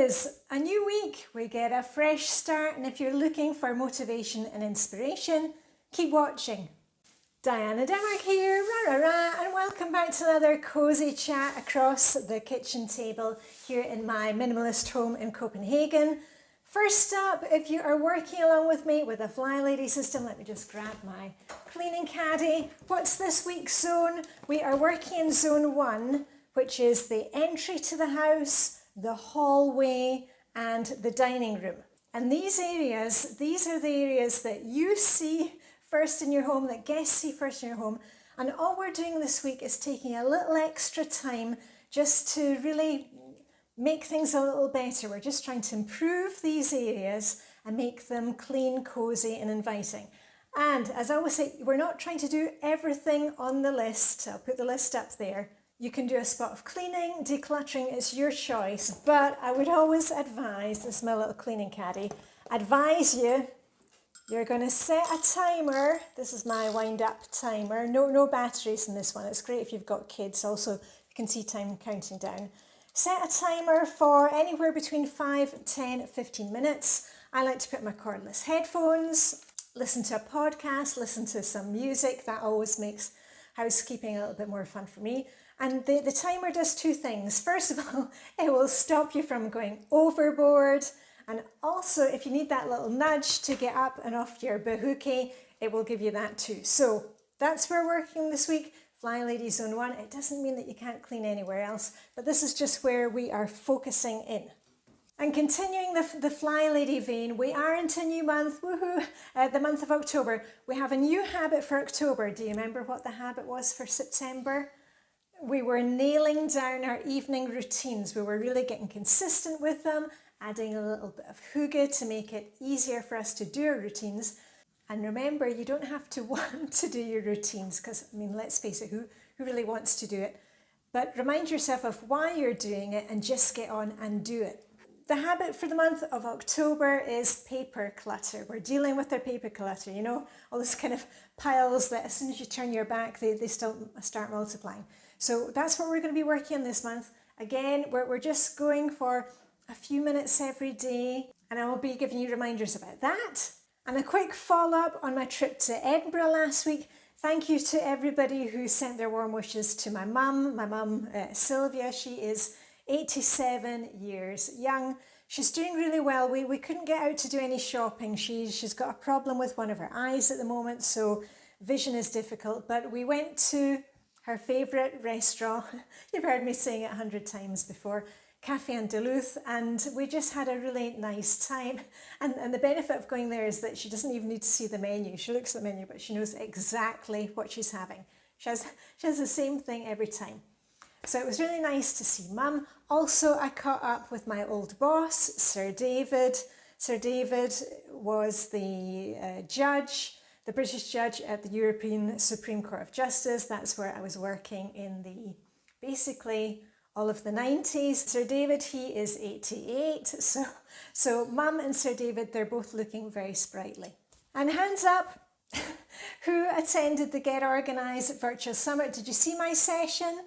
is a new week. We get a fresh start, and if you're looking for motivation and inspiration, keep watching. Diane Denmark here, rah, rah, rah, and welcome back to another cosy chat across the kitchen table here in my minimalist home in Copenhagen. First up, if you are working along with me with a Flylady system, let me just grab my cleaning caddy. What's this week's zone? We are working in zone 1, which is the entry to the house, the hallway, and the dining room. And these are the areas that you see first in your home, that guests see first in your home. And all we're doing this week is taking a little extra time just to really make things a little better. We're just trying to improve these areas and make them clean, cozy, and inviting. And as I always say, we're not trying to do everything on the list. I'll put the list up there. You can do a spot of cleaning, decluttering, it's your choice. But I would always advise, this is my little cleaning caddy, advise you're going to set a timer. This is my wind up timer. No batteries in this one. It's great if you've got kids. Also, you can see time counting down. Set a timer for anywhere between 5, 10, 15 minutes. I like to put my cordless headphones, listen to a podcast, listen to some music. That always makes housekeeping a little bit more fun for me. And the timer does two things. First of all, it will stop you from going overboard. And also, if you need that little nudge to get up and off your bahookie, it will give you that too. So that's where we're working this week. Flylady Zone 1. It doesn't mean that you can't clean anywhere else, but this is just where we are focusing in. And continuing the Flylady vein, we are into a new month, woohoo, the month of October. We have a new habit for October. Do you remember what the habit was for September? We were nailing down our evening routines. We were really getting consistent with them, adding a little bit of Hygge to make it easier for us to do our routines. And remember, you don't have to want to do your routines because, I mean, let's face it, who really wants to do it? But remind yourself of why you're doing it and just get on and do it. The habit for the month of October is paper clutter. We're dealing with our paper clutter, you know, all those kind of piles that as soon as you turn your back, they still start multiplying. So that's what we're going to be working on this month. Again, we're just going for a few minutes every day, and I will be giving you reminders about that. And a quick follow-up on my trip to Edinburgh last week. Thank you to everybody who sent their warm wishes to my mum, Sylvia. She is 87 years young. She's doing really well. We couldn't get out to do any shopping. She's got a problem with one of her eyes at the moment, so vision is difficult. But we went to her favourite restaurant. You've heard me saying it 100 times before. Cafe and Duluth, and we just had a really nice time. And the benefit of going there is that she doesn't even need to see the menu. She looks at the menu, but she knows exactly what she's having. She has the same thing every time. So it was really nice to see Mum. Also, I caught up with my old boss, Sir David. Sir David was the judge, the British judge at the European Supreme Court of Justice. That's where I was working in basically all of the 90s. Sir David, he is 88. So Mum and Sir David, they're both looking very sprightly. And hands up, who attended the Get Organised Virtual Summit? Did you see my session?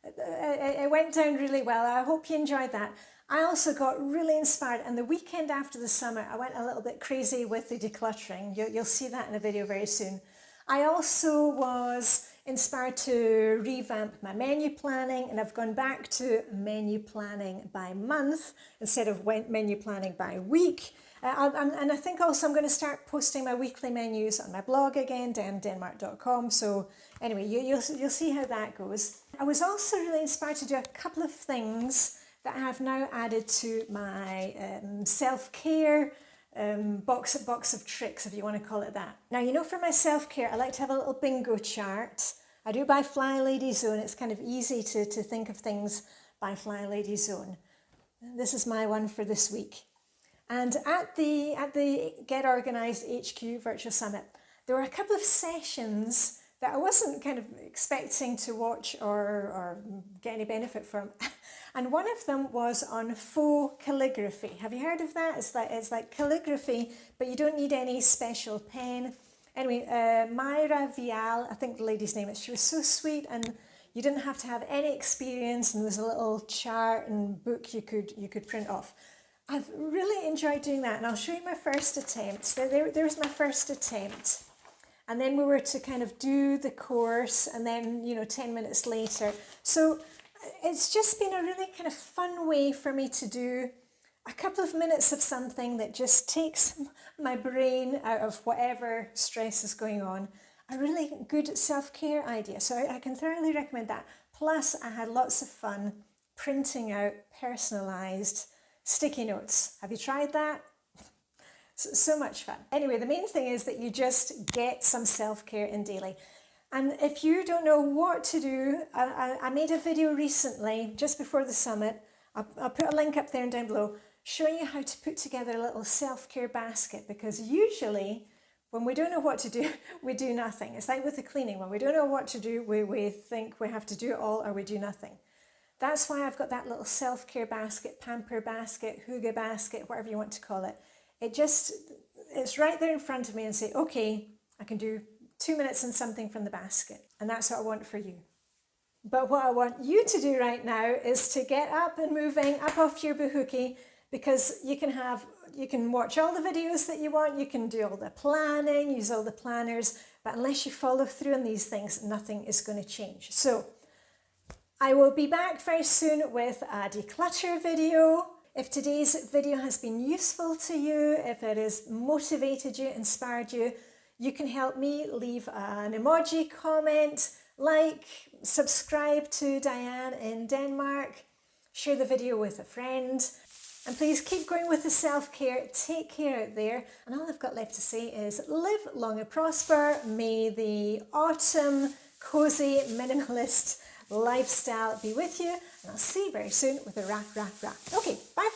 It went down really well. I hope you enjoyed that. I also got really inspired, and the weekend after the summit, I went a little bit crazy with the decluttering. You'll see that in a video very soon. I also was inspired to revamp my menu planning, and I've gone back to menu planning by month instead of menu planning by week. And I think also I'm going to start posting my weekly menus on my blog again, dianedenmark.com. So anyway, you'll see how that goes. I was also really inspired to do a couple of things that I have now added to my self-care box of tricks, if you want to call it that. Now, you know, for my self-care, I like to have a little bingo chart. I do by Flylady Zone. It's kind of easy to think of things by Flylady Zone. This is my one for this week. And at the Get Organised HQ Virtual Summit, there were a couple of sessions that I wasn't kind of expecting to watch or get any benefit from. And one of them was on faux calligraphy. Have you heard of that? It's like calligraphy, but you don't need any special pen. Anyway, Maira Vial, I think the lady's name is, she was so sweet, and You didn't have to have any experience, and there's a little chart and book you could print off. I've really enjoyed doing that, and I'll show you my first attempt. There's my first attempt. And then we were to kind of do the course, and then, 10 minutes later. So it's just been a really kind of fun way for me to do a couple of minutes of something that just takes my brain out of whatever stress is going on. A really good self-care idea. So I can thoroughly recommend that. Plus, I had lots of fun printing out personalised sticky notes. Have you tried that? So much fun. Anyway, the main thing is that you just get some self-care in daily. And if you don't know what to do, I made a video recently, just before the summit. I'll put a link up there and down below, showing you how to put together a little self-care basket, because usually when we don't know what to do, we do nothing. It's like with the cleaning. When we don't know what to do, we think we have to do it all, or we do nothing. That's why I've got that little self-care basket, pamper basket, Hygge basket, whatever you want to call it. It's right there in front of me, and say, okay, I can do 2 minutes and something from the basket. And that's what I want for you. But what I want you to do right now is to get up and moving, up off your bahookie, because you can watch all the videos that you want, you can do all the planning, use all the planners, but unless you follow through on these things, nothing is going to change. So I will be back very soon with a declutter video. If today's video has been useful to you, if it has motivated you, inspired you, you can help me leave an emoji comment, like, subscribe to Diane in Denmark, share the video with a friend, and please keep going with the self-care. Take care out there. And all I've got left to say is live long and prosper. May the autumn cozy minimalist lifestyle be with you, and I'll see you very soon with a rack. Okay, bye.